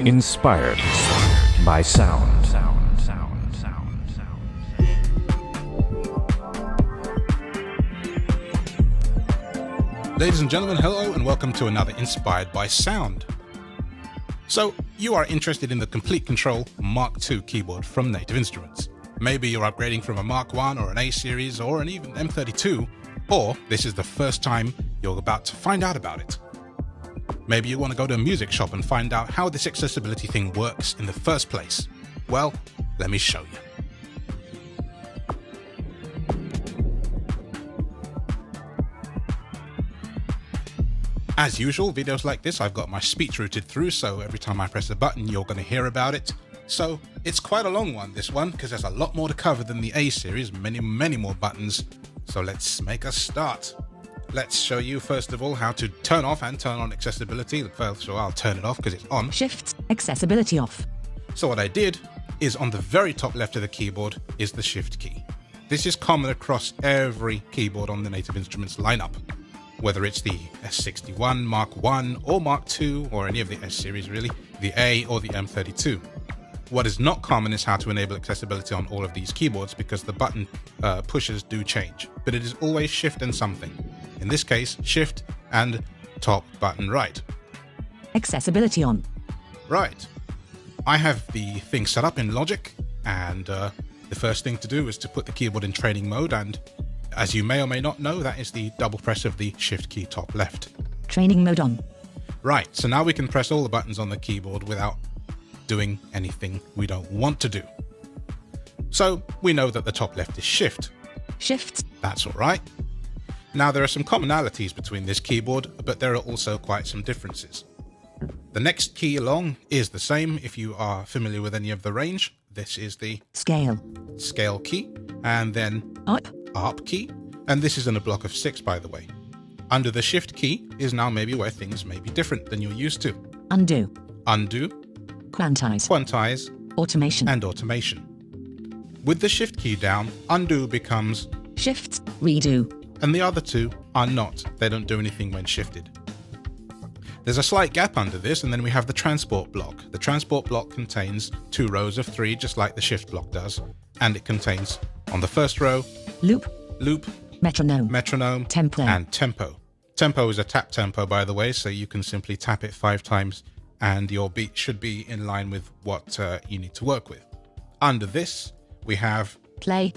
Inspired by sound. Ladies and gentlemen, hello and welcome to another Inspired by Sound. So, you are interested in the Komplete Kontrol MK2 keyboard from Native Instruments. Maybe you're upgrading from a Mark 1 or an A series or an even M32, or this is the first time you're about to find out about it. Maybe you want to go to a music shop and find out how this accessibility thing works in the first place. Well, let me show you. As usual, videos like this, I've got my speech routed through, so every time I press a button, you're going to hear about it. So it's quite a long one, this one, because there's a lot more to cover than the A series, many more buttons. So let's make a start. Let's show you, first of all, how to turn off and turn on accessibility. First, so I'll turn it off because it's on. Shift, accessibility off. So what I did is on the very top left of the keyboard is the Shift key. This is common across every keyboard on the Native Instruments lineup. Whether it's the S61, Mark 1 or Mark 2 or any of the S series really, the A or the M32. What is not common is how to enable accessibility on all of these keyboards because the button pushes do change, but it is always Shift and something. In this case, Shift and top button right. Accessibility on. Right. I have the thing set up in Logic, and the first thing to do is to put the keyboard in training mode, and as you may or may not know, that is the double press of the Shift key top left. Training mode on. Right, so now we can press all the buttons on the keyboard without doing anything we don't want to do. So we know that the top left is Shift. Shift. That's all right. Now there are some commonalities between this keyboard, but there are also quite some differences. The next key along is the same if you are familiar with any of the range. This is the scale key, and then up key, and this is in a block of 6, by the way. Under the Shift key is now maybe where things may be different than you're used to. Undo, quantize, automation, and automation. With the Shift key down, undo becomes Shift, redo, and the other two are not. They don't do anything when shifted. There's a slight gap under this, and then we have the transport block. The transport block contains 2 rows of 3, just like the Shift block does, and it contains, on the first row, loop, metronome, tempo, and tempo. Tempo is a tap tempo, by the way, so you can simply tap it 5 times and your beat should be in line with what you need to work with. Under this, we have play,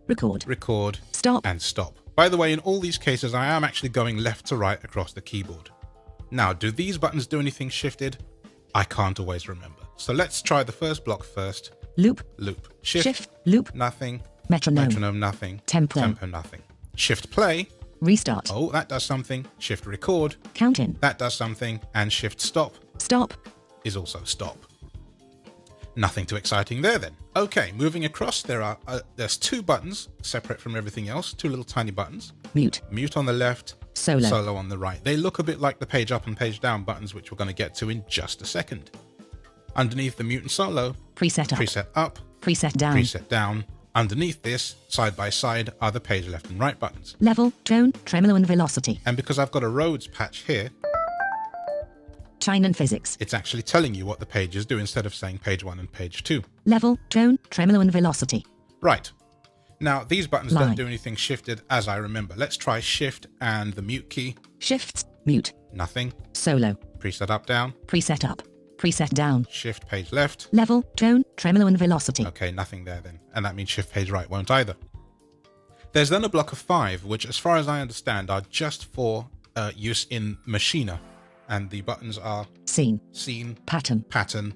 record, stop, and stop. By the way, in all these cases, I am actually going left to right across the keyboard. Now, do these buttons do anything shifted? I can't always remember. So let's try the first block first. Loop, shift, loop, nothing, metronome, nothing, tempo, nothing. Shift play, restart. Oh, that does something. Shift record, count in. That does something. And shift stop is also stop. Nothing too exciting there then. Okay, moving across, there's 2 buttons separate from everything else, 2 little tiny buttons. Mute on the left, solo on the right. They look a bit like the page up and page down buttons, which we're going to get to in just a second. Underneath the mute and solo, preset up, preset down. Underneath this, side by side, are the page left and right buttons. Level, tone, tremolo and velocity. And because I've got a Rhodes patch here, Chine and physics, it's actually telling you what the pages do instead of saying page 1 and page 2. Level, tone, tremolo and velocity. Right. Now, these buttons don't do anything shifted as I remember. Let's try Shift and the mute key. Shift, mute. Nothing. Solo. Preset up, down. Preset up. Preset down. Shift page left. Level, tone, tremolo and velocity. Okay, nothing there then. And that means Shift page right won't either. There's then a block of 5, which as far as I understand are just for use in Machina. And the buttons are scene, pattern,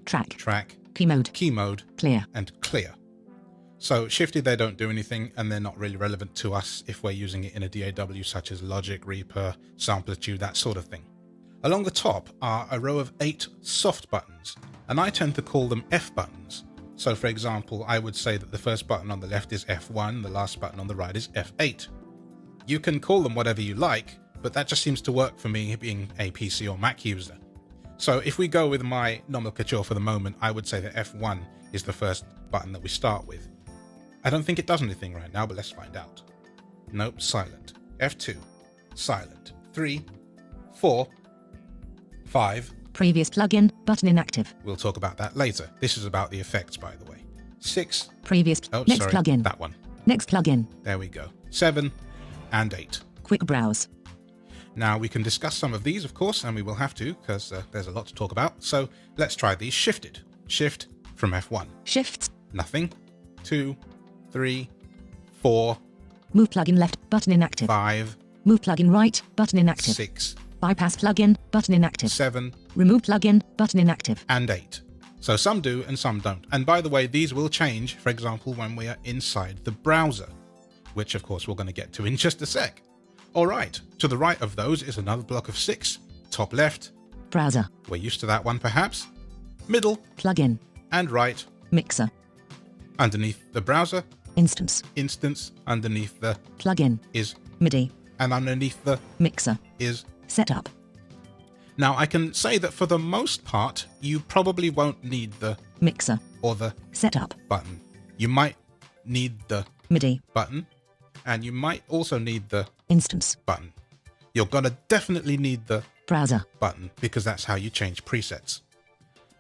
track, key mode, clear, and clear. So shifted, they don't do anything, and they're not really relevant to us if we're using it in a DAW such as Logic, Reaper, Samplitude, that sort of thing. Along the top are a row of 8 soft buttons, and I tend to call them F buttons. So for example, I would say that the first button on the left is F1, the last button on the right is F8. You can call them whatever you like, but that just seems to work for me being a PC or Mac user. So if we go with my nomenclature for the moment, I would say that F1 is the first button that we start with. I don't think it does anything right now, but let's find out. Nope, silent. F2, silent. 3, 4, 5, Previous plugin, button inactive. We'll talk about that later. This is about the effects, by the way. 6. Previous. Oh, next sorry, plugin. that one. Next plugin. There we go. 7 and 8. Quick browse. Now we can discuss some of these, of course, and we will have to because there's a lot to talk about. So let's try these shifted. Shift from F1. Shifts. Nothing. 2, 3, 4. Move plugin left, button inactive. 5. Move plugin right, button inactive. 6. Bypass plugin, button inactive. 7. Remove plugin, button inactive. And 8. So some do and some don't. And by the way, these will change, for example, when we are inside the browser, which of course we're going to get to in just a sec. All right, to the right of those is another block of 6. Top left. Browser. We're used to that one perhaps. Middle. Plugin. And right. Mixer. Underneath the browser. Instance. Instance. Underneath the plugin is MIDI. And underneath the mixer is setup. Now I can say that for the most part, you probably won't need the mixer or the setup button. You might need the MIDI button, and you might also need the instance button. You're gonna definitely need the browser button because that's how you change presets.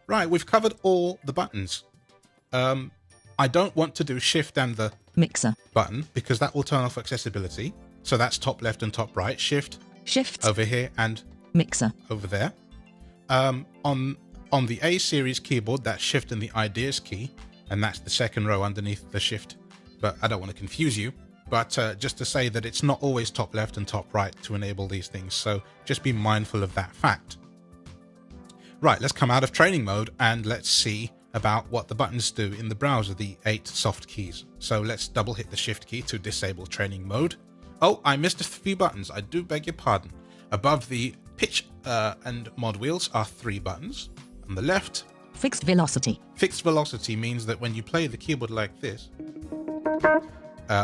Right, we've covered all the buttons. I don't want to do shift and the mixer button because that will turn off accessibility. So that's top left and top right. Shift over here and mixer over there. On the A series keyboard, that's shift and the ideas key, and that's the second row underneath the shift. But I don't want to confuse you. But just to say that it's not always top left and top right to enable these things. So just be mindful of that fact. Right, let's come out of training mode and let's see about what the buttons do in the browser, the 8 soft keys. So let's double hit the shift key to disable training mode. Oh, I missed a few buttons. I do beg your pardon. Above the pitch and mod wheels are 3 buttons. On the left, fixed velocity. Fixed velocity means that when you play the keyboard like this,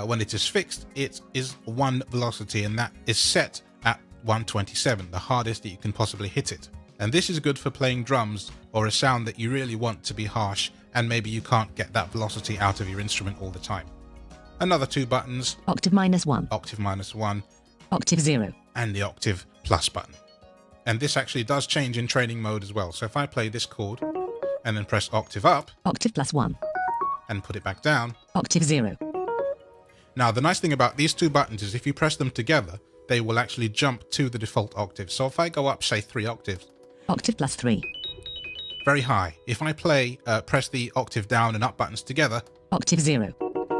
when it is fixed, it is 1 velocity, and that is set at 127, the hardest that you can possibly hit it. And this is good for playing drums or a sound that you really want to be harsh, and maybe you can't get that velocity out of your instrument all the time. Another 2 buttons. Octave -1. Octave -1. Octave 0. And the octave plus button. And this actually does change in training mode as well. So if I play this chord and then press octave up. Octave +1. And put it back down. Octave 0. Now the nice thing about these 2 buttons is if you press them together, they will actually jump to the default octave. So if I go up, say 3 octaves. Octave +3. Very high. If I play, press the octave down and up buttons together. Octave 0.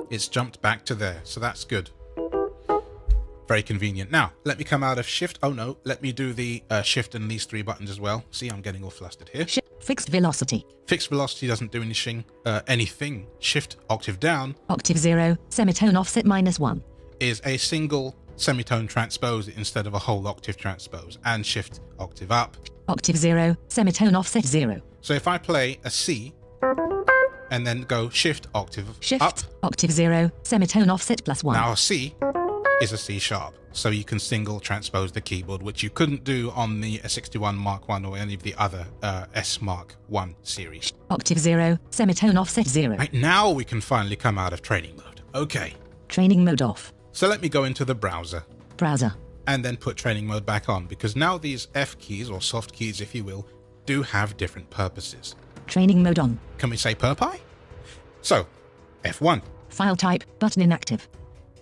It's jumped back to there, so that's good. Very convenient. Now, let me come out of shift. Oh no, let me do the shift and these 3 buttons as well. See, I'm getting all flustered here. Fixed velocity. Fixed velocity doesn't do anything. Shift octave down. Octave 0, semitone offset -1. Is a single semitone transpose instead of a whole octave transpose. And shift octave up. Octave 0, semitone offset 0. So if I play a C, and then go shift octave up. Octave 0, semitone offset +1. Now a C is a C sharp, so you can single transpose the keyboard, which you couldn't do on the S61 Mark I or any of the other S Mark I series. Octave 0, semitone offset 0. Right, now we can finally come out of training mode. Okay. Training mode off. So let me go into the browser. Browser. And then put training mode back on, because now these F keys, or soft keys if you will, do have different purposes. Training mode on. Can we say perpi? So, F1. File type, button inactive.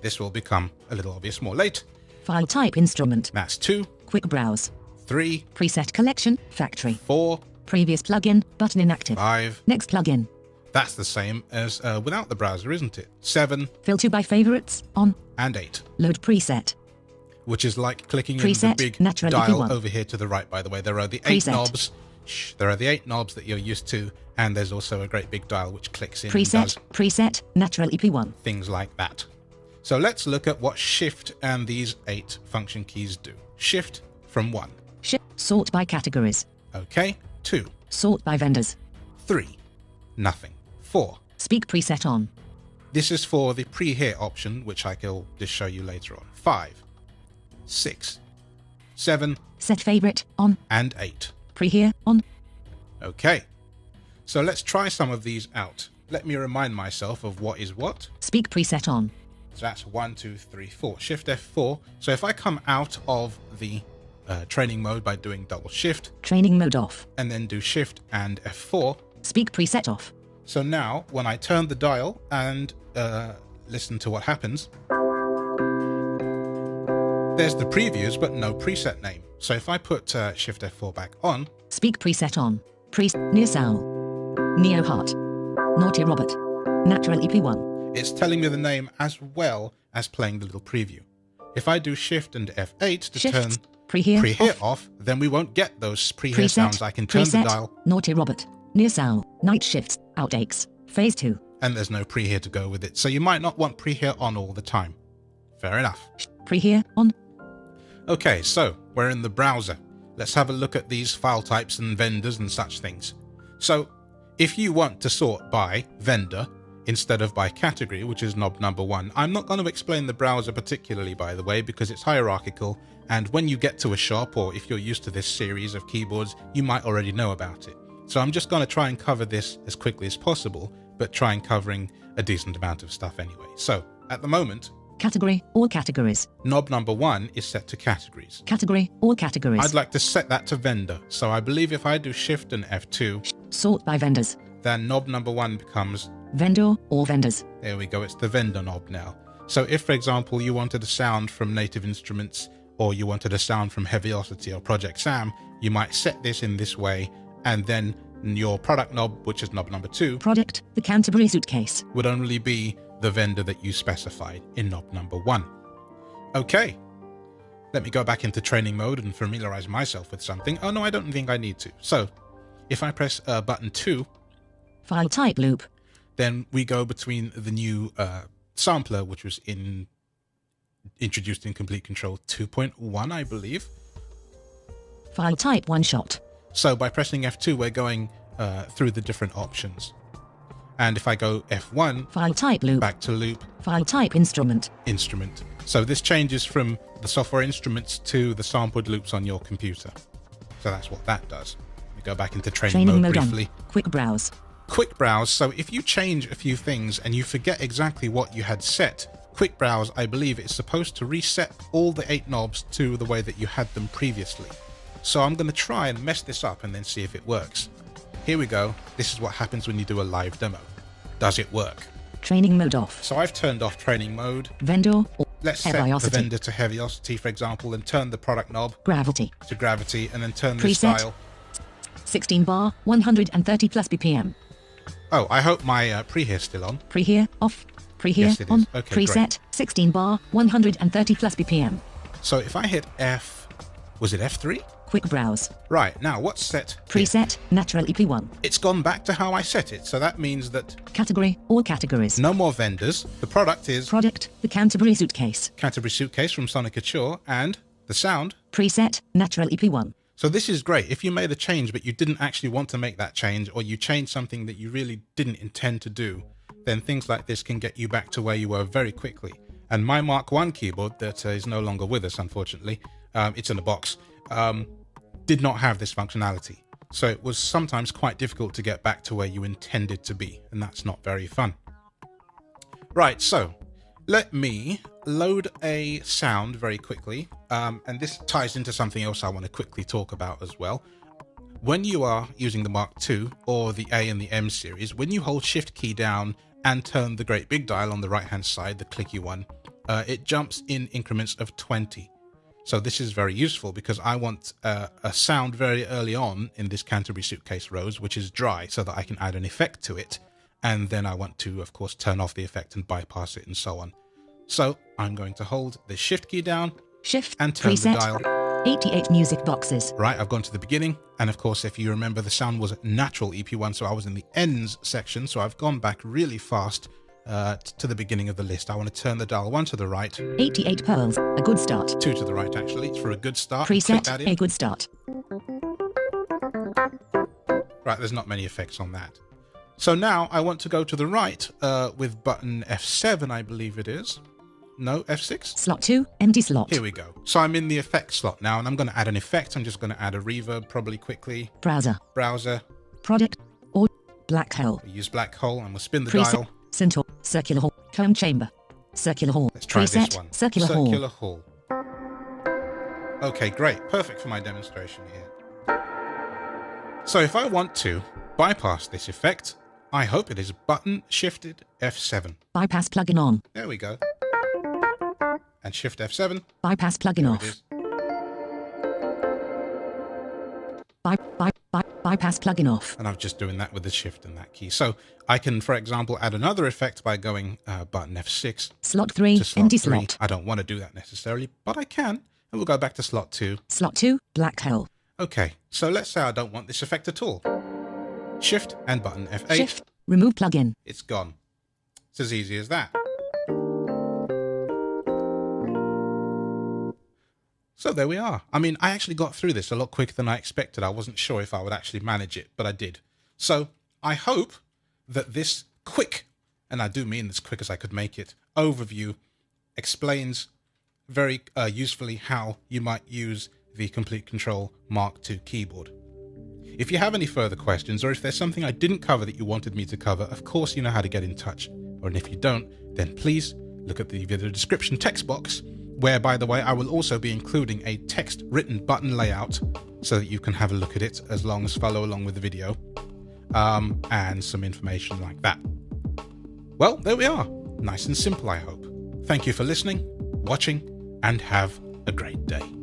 This will become a little obvious more late. File type instrument. That's 2. Quick browse. 3. Preset collection, factory. 4. Previous plugin, button inactive. 5. Next plugin. That's the same as without the browser, isn't it? 7. Filter by favorites, on. And 8. Load preset. Which is like clicking preset, in the big natural dial EP1. over here to the right, by the way. There are the 8 knobs. There are the 8 knobs that you're used to, and there's also a great big dial which clicks in preset, and does preset, natural EP1. Things like that. So let's look at what shift and these 8 function keys do. Shift from 1. Sort by categories. Okay. 2. Sort by vendors. 3. Nothing. 4. Speak preset on. This is for the pre-hear option, which I will just show you later on. 5. 6. 7. Set favorite, on. And 8. Pre-hear, on. Okay. So let's try some of these out. Let me remind myself of what is what. Speak preset on. So that's 1, 2, 3, 4. Shift F4. So if I come out of the training mode by doing double shift. Training mode off. And then do shift and F4. Speak preset off. So now when I turn the dial and listen to what happens, there's the previews but no preset name. So if I put shift F4 back on. Speak preset on. Near Sal. Neo Heart. Naughty Robert. Natural EP1. It's telling me the name as well as playing the little preview. If I do shift and F8 to turn pre-hear off, then we won't get those pre-hear sounds. I can turn the dial. Naughty Robert. Near Sal. Night shifts. Outtakes. Phase 2. And there's no pre-hear to go with it. So you might not want pre-hear on all the time. Fair enough. Pre-hear on. Okay, so we're in the browser. Let's have a look at these file types and vendors and such things. So if you want to sort by vendor instead of by category, which is knob number 1, I'm not going to explain the browser particularly, by the way, because it's hierarchical, and when you get to a shop, or if you're used to this series of keyboards, you might already know about it. So I'm just going to try and cover this as quickly as possible, but try and covering a decent amount of stuff anyway. So at the moment, category, all categories. Knob number 1 is set to categories. Category, all categories. I'd like to set that to vendor. So I believe if I do shift and F2, sort by vendors, then knob number 1 becomes vendor, all vendors. There we go. It's the vendor knob now. So if, for example, you wanted a sound from Native Instruments, or you wanted a sound from Heaviosity or Project Sam, you might set this in this way, and then your product knob, which is knob number 2, product, the Canterbury suitcase, would only be the vendor that you specified in knob number 1. Okay, let me go back into training mode and familiarize myself with something. Oh no, I don't think I need to. So if I press button 2, file type loop, then we go between the new sampler, which was introduced in Komplete Kontrol 2.1, I believe. File type one shot. So by pressing F2, we're going through the different options. And if I go F1, file type loop, back to loop, file type instrument. Instrument. So this changes from the software instruments to the sampled loops on your computer. So that's what that does. We go back into training mode briefly. On. Quick browse. Quick browse. So if you change a few things and you forget exactly what you had set, quick browse, I believe, is supposed to reset all the 8 knobs to the way that you had them previously. So I'm going to try and mess this up and then see if it works. Here we go. This is what happens when you do a live demo. Does it work? Training mode off. So I've turned off training mode. Vendor. Let's set the vendor to Heaviosity, for example, and turn the product knob gravity to gravity, and then turn preset. This dial 16 bar, 130 plus BPM. Oh, I hope my pre-hear's still on. Pre-hear off. Pre-hear yes, it on. Is. Okay, preset great. 16 bar, 130 plus BPM. So if I hit F, was it F3? Quick browse. Right, now what's set? Preset, here? natural EP1. It's gone back to how I set it, so that means that category, all categories. No more vendors. The product is product, the Canterbury suitcase. Canterbury suitcase from Sonic Couture, and the sound preset, natural EP1. So this is great. If you made a change but you didn't actually want to make that change, or you changed something that you really didn't intend to do, then things like this can get you back to where you were very quickly. And my Mark I keyboard that is no longer with us, unfortunately, it's in a box, did not have this functionality. So it was sometimes quite difficult to get back to where you intended to be, and that's not very fun. Right, so let me load a sound very quickly, and this ties into something else I want to quickly talk about as well. When you are using the Mark II or the A and the M series, when you hold Shift key down and turn the great big dial on the right hand side, the clicky one, it jumps in increments of 20. So this is very useful because I want a sound very early on in this Canterbury Suitcase Rose, which is dry, so that I can add an effect to it. And then I want to, of course, turn off the effect and bypass it and so on. So I'm going to hold the Shift key down, Shift, and turn preset, the dial. 88 music boxes. Right, I've gone to the beginning. And of course, if you remember, the sound was natural EP1, so I was in the ends section. So I've gone back really fast to the beginning of the list. I want to turn the dial 1 to the right. 88 pearls, a good start. 2 to the right, actually, for a good start. Preset, a good start. Right, there's not many effects on that. So now I want to go to the right with button F7, I believe it is. No, F6? Slot 2, empty slot. Here we go. So I'm in the effect slot now, and I'm going to add an effect. I'm just going to add a reverb probably quickly. Browser. Browser. Product. Or black hole. We use black hole, and we'll spin the preset, dial. Centaur. Circular hole. Comb chamber. Circular hole. Let's try preset, this one. Circular hall. Okay, great. Perfect for my demonstration here. So if I want to bypass this effect, I hope it is button shifted F7. Bypass plugin on. There we go. And shift F7. Bypass plugin There off. it is. Bypass plugin off. And I'm just doing that with the shift and that key. So I can, for example, add another effect by going button F6. Slot 3, to slot empty 3. slot. I don't want to do that necessarily, but I can. And we'll go back to slot 2. Slot 2, black hole. Okay, so let's say I don't want this effect at all. Shift and button F8. Shift, remove plugin. It's gone. It's as easy as that. So there we are. I mean, I actually got through this a lot quicker than I expected. I wasn't sure if I would actually manage it, but I did. So I hope that this quick, and I do mean as quick as I could make it, overview explains very usefully how you might use the Komplete Kontrol MK2 keyboard. If you have any further questions, or if there's something I didn't cover that you wanted me to cover, of course you know how to get in touch. And if you don't, then please look at the video description text box, where, by the way, I will also be including a text written button layout so that you can have a look at it as long as follow along with the video, and some information like that. Well, there we are. Nice and simple, I hope. Thank you for listening, watching, and have a great day.